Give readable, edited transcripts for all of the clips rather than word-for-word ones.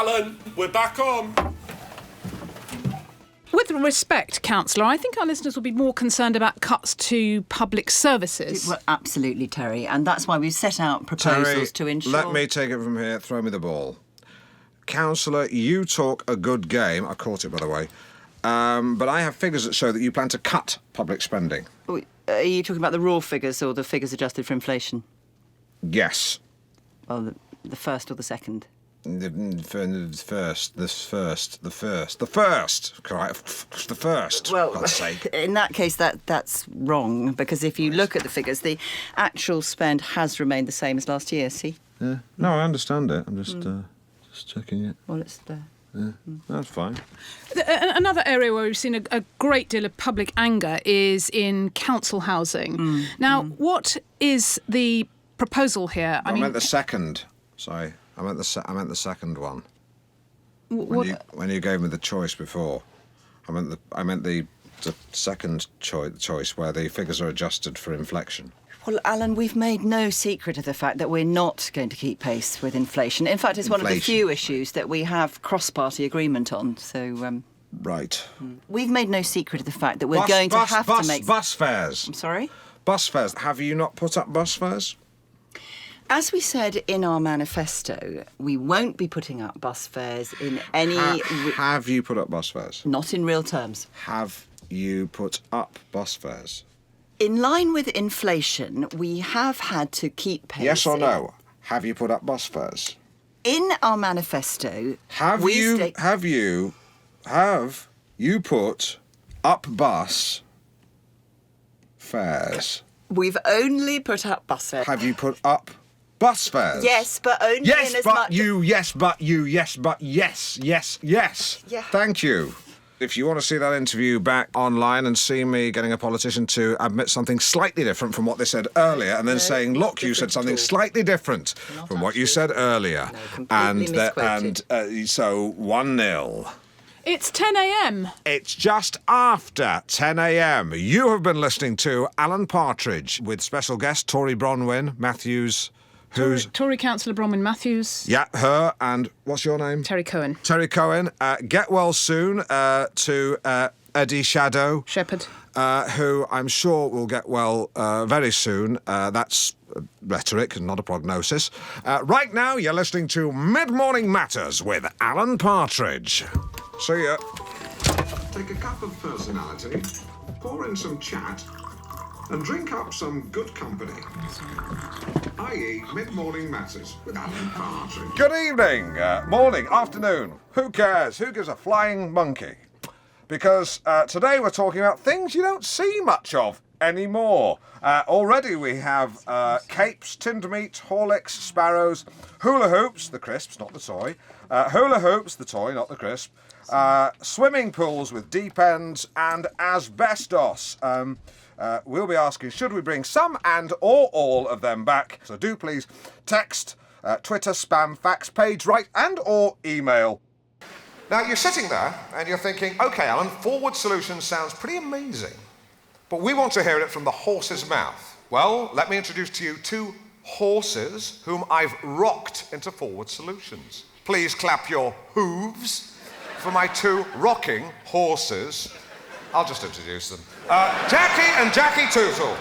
Alan, we're back on. With respect, Councillor, I think our listeners will be more concerned about cuts to public services. Well, absolutely, Terry, and that's why we've set out proposals to ensure... Let me take it from here. Throw me the ball. Councillor, you talk a good game. I caught it, by the way. But I have figures that show that you plan to cut public spending. Are you talking about the raw figures or the figures adjusted for inflation? Yes. Well, the first or the second? The first. Well, God's sake. In that case, that's wrong, because if you look at the figures, the actual spend has remained the same as last year, see? Yeah. No, I understand it. I'm just checking it. Well, it's there. Yeah, that's fine. Another area where we've seen a great deal of public anger is in council housing. Now, what is the proposal here? I meant the second. Sorry, I meant the second one. When you gave me the choice before, I meant the second choice where the figures are adjusted for inflation. Well, Alan, we've made no secret of the fact that we're not going to keep pace with inflation. In fact, it's one of the few issues that we have cross-party agreement on, so... Right. We've made no secret of the fact that we're going to have to make... Bus fares. I'm sorry? Bus fares. Have you not put up bus fares? As we said in our manifesto, we won't be putting up bus fares in any... Have you put up bus fares? Not in real terms. Have you put up bus fares? In line with inflation, we have had to keep pace... Yes or no? Have you put up bus fares? In our manifesto... Have you put up bus fares? We've only put up bus fares. Have you put up bus fares? Yes, but only in as much... Yes, but yes. Yeah. Thank you. If you want to see that interview back online and see me getting a politician to admit something slightly different from what they said earlier and then saying, look, you said something slightly different from what you said earlier. No, and so 1-0. It's 10 a.m. It's just after 10 a.m. You have been listening to Alan Partridge with special guest Tory Bronwyn Matthews. Tory Councillor Bronwyn Matthews. Yeah, her, and what's your name? Terry Cohen. Terry Cohen. Get well soon to Eddie Shadow. Shepherd. Who I'm sure will get well very soon. That's rhetoric, not a prognosis. Right now, you're listening to Mid-Morning Matters with Alan Partridge. See ya. Take a cup of personality, pour in some chat, and drink up some good company. i.e. Mid-Morning Matters with Alan Partridge. Good evening, morning, afternoon. Who cares? Who gives a flying monkey? Because today we're talking about things you don't see much of anymore. Already we have capes, tinned meat, Horlicks, sparrows, hula hoops, the crisps, not the toy, hula hoops, the toy, not the crisp, swimming pools with deep ends, and asbestos. We'll be asking, should we bring some and or all of them back? So do please text, Twitter, spam, fax, page, write and or email. Now, you're sitting there and you're thinking, OK, Alan, forward solutions sounds pretty amazing, but we want to hear it from the horse's mouth. Well, let me introduce to you two horses whom I've rocked into forward solutions. Please clap your hooves for my two rocking horses. I'll just introduce them. Jackie and Jackie Tootle.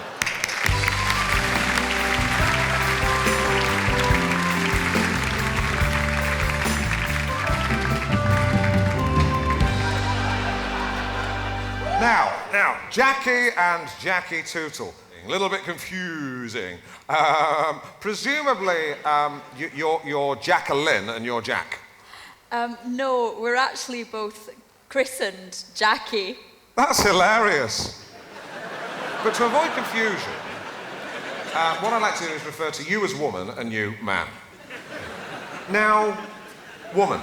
Now, Jackie and Jackie Tootle. A little bit confusing. Presumably, you're Jacqueline and you're Jack. No, we're actually both christened Jackie. That's hilarious. But to avoid confusion, what I'd like to do is refer to you as woman and you man. Now, woman,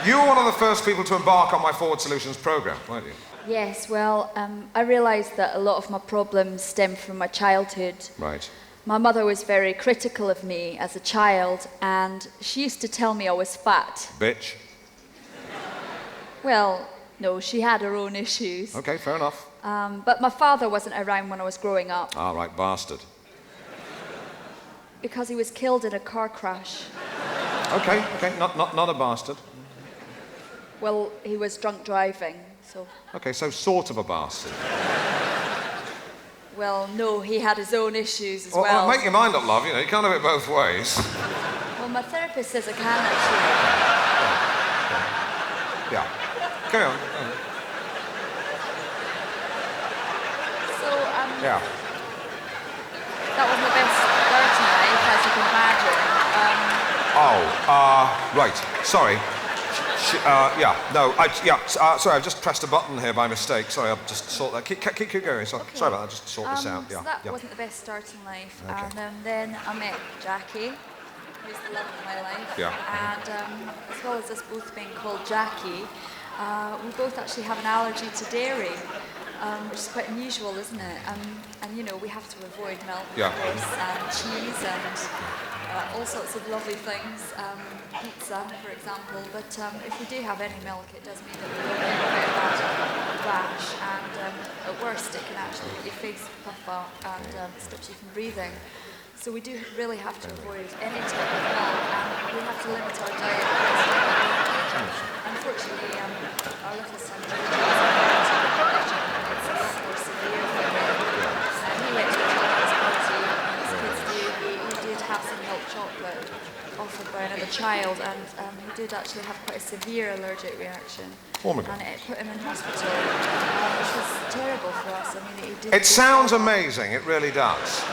you were one of the first people to embark on my Forward Solutions programme, weren't you? Yes, well, I realised that a lot of my problems stem from my childhood. Right. My mother was very critical of me as a child, and she used to tell me I was fat. Bitch. Well, no, she had her own issues. OK, fair enough. But my father wasn't around when I was growing up. Ah, right, bastard. Because he was killed in a car crash. OK, not a bastard. Well, he was drunk driving, so... OK, so sort of a bastard. Well, no, he had his own issues as well. Make your mind up, love, you know, you can't have it both ways. Well, my therapist says I can, actually. Yeah. Carry on. So, Yeah. that wasn't the best start tonight, as you can imagine. Right. Sorry. Sorry, I've just pressed a button here by mistake. Sorry, I'll just sort that. Keep going. Sorry about that. Just sort this out. So that wasn't the best start in life. Okay. And then I met Jackie, who's the love of my life. Yeah. And as well as us both being called Jackie, we both actually have an allergy to dairy, which is quite unusual, isn't it? And you know, we have to avoid milk, Yeah. of course, and cheese and all sorts of lovely things, pizza, for example. But if we do have any milk, it does mean that we will get a very bad rash, and at worst, it can actually make your face puff up and stops you from breathing. So we do really have to avoid any type of milk, and we have to limit our diet. Unfortunately, our little son has a condition, and it's a lot more severe for him. He went to a children's party, as kids do. He did have some milk chocolate offered by another child, and he did actually have quite a severe allergic reaction. Oh my God. And it put him in hospital, which was terrible for us. I mean, he did. It sounds amazing. It really does.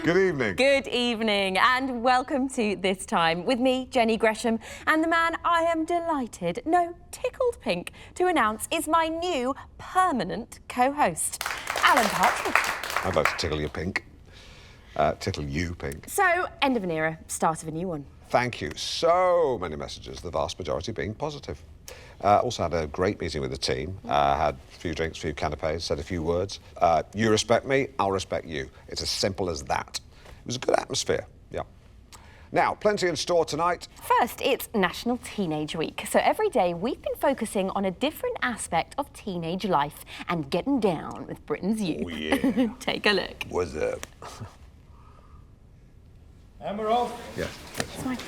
Good evening. Good evening and welcome to This Time with me, Jenny Gresham, and the man I am delighted, no, tickled pink, to announce is my new permanent co-host, Alan Partridge. I'd like to tickle you pink. Tickle you pink. So, end of an era, start of a new one. Thank you. So many messages, the vast majority being positive. Also had a great meeting with the team. Had a few drinks, a few canapes, said a few words. You respect me, I'll respect you. It's as simple as that. It was a good atmosphere, yeah. Now, plenty in store tonight. First, it's National Teenage Week. So every day we've been focusing on a different aspect of teenage life and getting down with Britain's youth. Oh, yeah. Take a look. What's up? And we're off. Yes. Fine.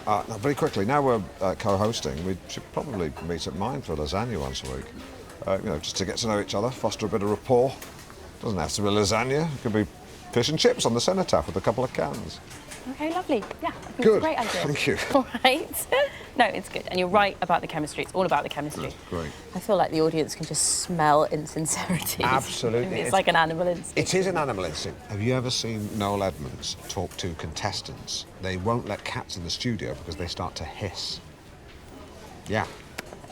Now, very quickly, now we're co-hosting, we should probably meet at mine for lasagna once a week. You know, just to get to know each other, foster a bit of rapport. Doesn't have to be lasagna, it could be fish and chips on the cenotaph with a couple of cans. OK, lovely. Yeah, I think Good. it's a great idea. Thank you. All right. No, it's good. And you're right about the chemistry. It's all about the chemistry. Good. Great. I feel like the audience can just smell insincerity. Absolutely. It's like an animal instinct. It is an animal instinct. Have you ever seen Noel Edmonds talk to contestants? They won't let cats in the studio because they start to hiss. Yeah.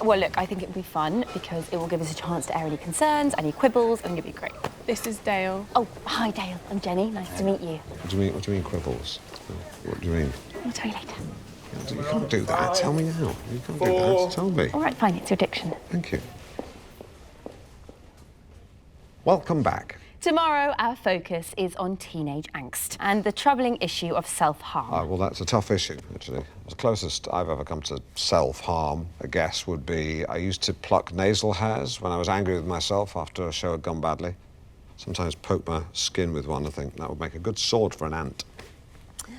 Well, look, I think it would be fun because it will give us a chance to air any concerns, any quibbles. I think it'd be great. This is Dale. Oh, hi, Dale. I'm Jenny. Nice to meet you. What do you mean quibbles? What do you mean? I'll tell you later. You can't do that. Tell me now. You can't do that. Tell me. All right, fine. It's your diction. Thank you. Welcome back. Tomorrow, our focus is on teenage angst and the troubling issue of self-harm. Well, that's a tough issue, actually. The closest I've ever come to self-harm, I guess, would be I used to pluck nasal hairs when I was angry with myself after a show had gone badly. Sometimes poke my skin with one. I think that would make a good sword for an ant.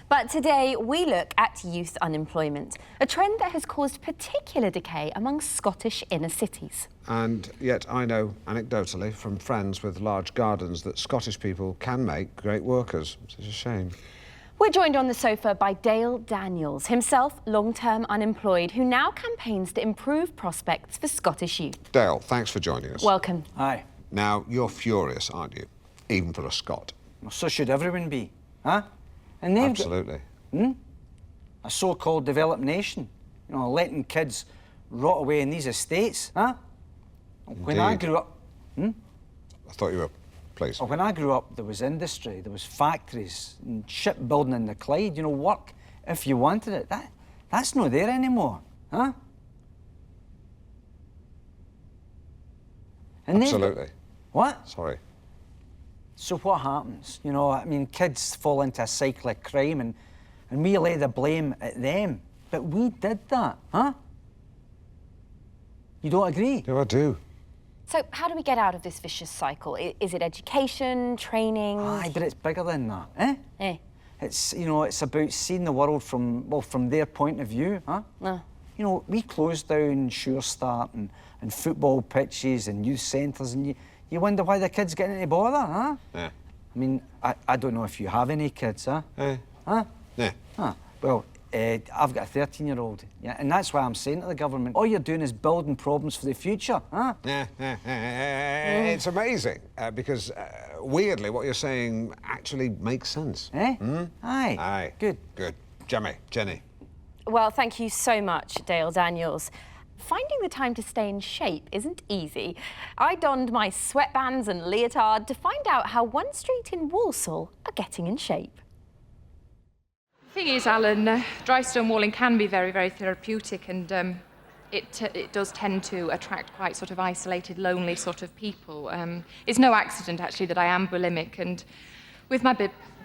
But today, we look at youth unemployment, a trend that has caused particular decay among Scottish inner cities. And yet I know, anecdotally, from friends with large gardens, that Scottish people can make great workers. It's a shame. We're joined on the sofa by Dale Daniels, himself long-term unemployed, who now campaigns to improve prospects for Scottish youth. Dale, thanks for joining us. Welcome. Aye. Now, you're furious, aren't you? Even for a Scot. Well, so should everyone be, huh? And they've Absolutely. got, a so-called developed nation, you know, letting kids rot away in these estates, huh? When I Indeed. grew up, I thought you were... Please. when I grew up, there was industry, there was factories, and shipbuilding in the Clyde, you know, work if you wanted it. That's not there anymore, huh? And they've got- Absolutely. What? Sorry. So what happens? You know, I mean, kids fall into a cycle of crime and we lay the blame at them. But we did that, huh? You don't agree? No, I do. So how do we get out of this vicious cycle? Is it education, training? Aye, but it's bigger than that, eh? Eh. It's, you know, it's about seeing the world from, well, from their point of view, huh? No. You know, we closed down Sure Start and football pitches and youth centres, and you wonder why the kids get into bother, huh? Yeah. I mean, I don't know if you have any kids, huh? Huh? Yeah. Huh. Well, I've got a 13-year-old, yeah, and that's why I'm saying to the government, all you're doing is building problems for the future, huh? Yeah. It's amazing, because weirdly, what you're saying actually makes sense. Eh? Aye. Aye. Good. Good. Jenny. Well, thank you so much, Dale Daniels. Finding the time to stay in shape isn't easy. I donned my sweatbands and leotard to find out how one street in Walsall are getting in shape. The thing is, Alan, dry stone walling can be very, very therapeutic, and it does tend to attract quite sort of isolated, lonely sort of people. It's no accident, actually, that I am bulimic, and with my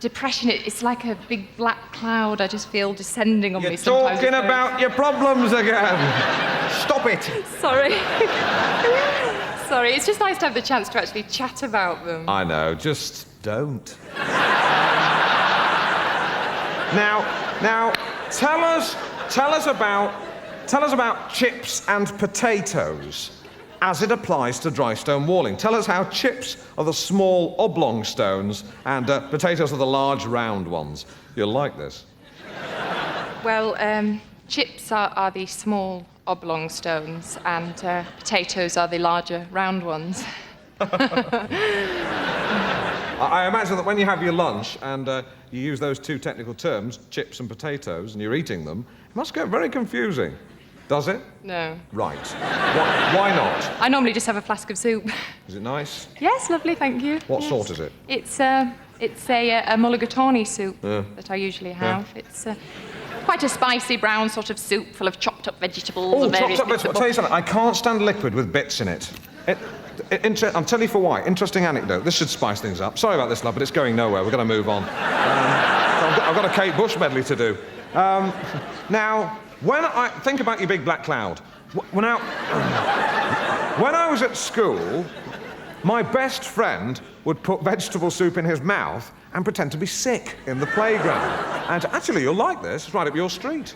depression, it's like a big black cloud I just feel descending on me sometimes. You're talking about your problems again. Stop it. Sorry. Sorry, it's just nice to have the chance to actually chat about them. I know, just don't. Now, tell us about chips and potatoes as it applies to dry stone walling. Tell us how chips are the small oblong stones and potatoes are the large round ones. You'll like this. Well, chips are the small oblong stones, and potatoes are the larger round ones. I imagine that when you have your lunch and you use those two technical terms, chips and potatoes, and you're eating them, it must get very confusing. Does it? No. Right. Why not? I normally just have a flask of soup. Is it nice? Yes, lovely, thank you. What Yes. sort is it? It's a mulligatawny soup that I usually have. Yeah. It's quite a spicy brown sort of soup full of chopped up vegetables. Oh, and chopped up vegetables. I'll tell you something, I can't stand liquid with bits in it. I'll tell you for why. Interesting anecdote. This should spice things up. Sorry about this, love, but it's going nowhere. We're going to move on. I've got a Kate Bush medley to do. Now, when I think about your big black cloud, when I was at school, my best friend would put vegetable soup in his mouth and pretend to be sick in the playground. And actually, you'll like this. It's right up your street.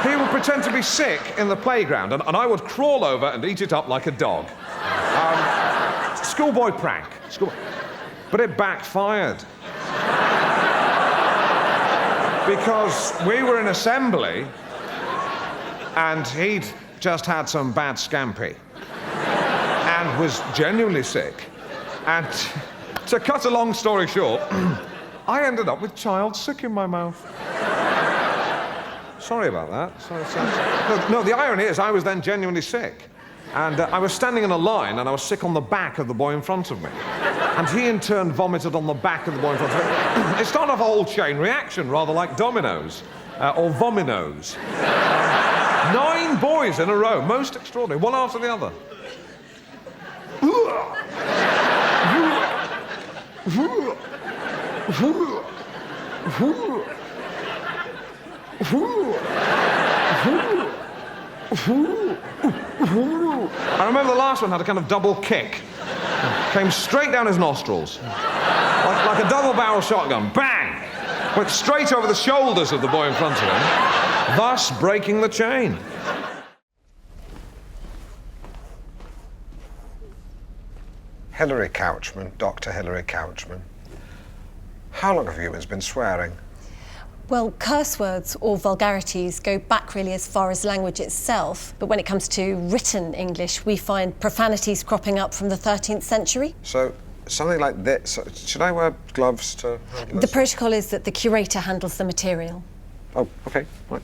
He would pretend to be sick in the playground, and I would crawl over and eat it up like a dog. Schoolboy prank. But it backfired. Because we were in assembly, and he'd just had some bad scampi, and was genuinely sick. And to cut a long story short, I ended up with child sick in my mouth. Sorry about that. Sorry. No, the irony is I was then genuinely sick. And I was standing in a line and I was sick on the back of the boy in front of me. And he in turn vomited on the back of the boy in front of me. It started off a whole chain reaction, rather like dominoes, or vominos. 9 boys in a row, most extraordinary, one after the other. I remember the last one had a kind of double kick. Came straight down his nostrils. Like a double-barrel shotgun. Bang! Went straight over the shoulders of the boy in front of him, thus breaking the chain. Hilary Couchman, Dr. Hilary Couchman. How long have humans been swearing? Well, curse words or vulgarities go back really as far as language itself, but when it comes to written English, we find profanities cropping up from the 13th century. So, something like this. Should I wear gloves to handle The this? protocol is that the curator handles the material. Oh, OK, right.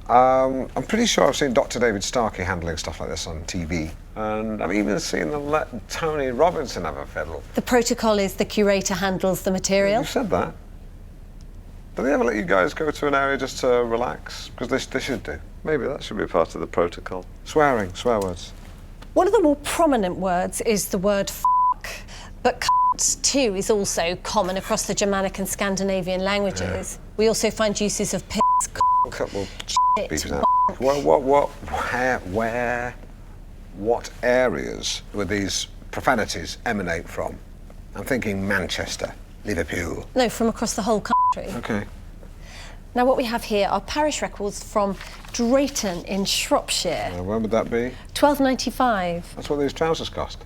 I'm pretty sure I've seen Dr. David Starkey handling stuff like this on TV. And I've even seen them let Tony Robinson have a fiddle. The protocol is the curator handles the material. You said that. Do they ever let you guys go to an area just to relax? Because they should do. Maybe that should be part of the protocol. Swearing, swear words. One of the more prominent words is the word f***, but cunt too is also common across the Germanic and Scandinavian languages. Yeah. We also find uses of piss, Couple shit, beeps now. What, where? what areas would these profanities emanate from? I'm thinking Manchester, Liverpool. No, from across the whole country. Okay. Now, what we have here are parish records from Drayton in Shropshire. When would that be? 1295. That's what these trousers cost.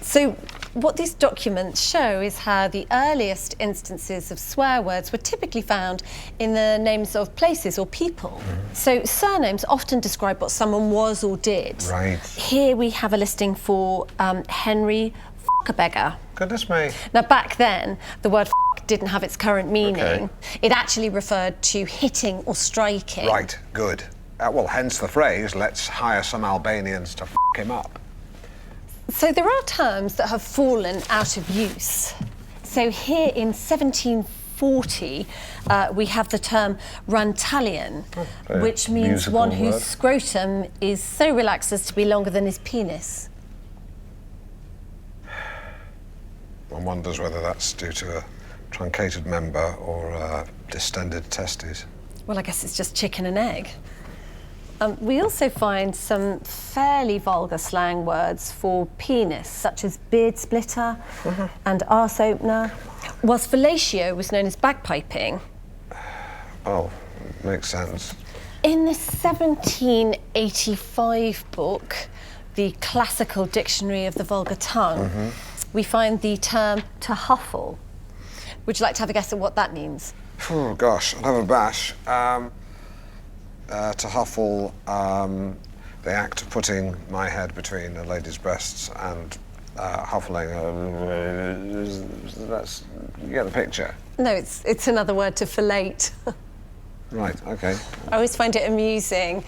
So, what these documents show is how the earliest instances of swear words were typically found in the names of places or people. So, surnames often describe what someone was or did. Right. Here we have a listing for Henry F***a-beggar. Goodness me. Now, back then, the word f*** didn't have its current meaning. Okay. It actually referred to hitting or striking. Right, good. Well, hence the phrase, let's hire some Albanians to f*** him up. So there are terms that have fallen out of use. So here in 1740, we have the term rantallion, which means one whose scrotum is so relaxed as to be longer than his penis. One wonders whether that's due to a truncated member or distended testes. Well, I guess it's just chicken and egg. We also find some fairly vulgar slang words for penis, such as beard splitter and arse opener, whilst fellatio was known as bagpiping. Oh, makes sense. In the 1785 book, the Classical Dictionary of the Vulgar Tongue, we find the term to huffle. Would you like to have a guess at what that means? Oh, gosh, I'll have a bash. To huffle, the act of putting my head between a lady's breasts and huffling. That's, you get the picture. No, it's another word to fellate. Right, okay. I always find it amusing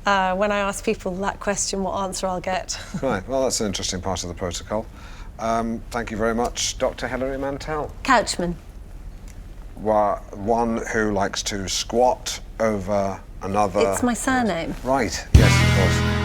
when I ask people that question, what answer I'll get. Right, well, that's an interesting part of the protocol. Thank you very much, Dr. Hilary Mantell. Couchman. One who likes to squat over another... It's my surname. Right, yes, of course.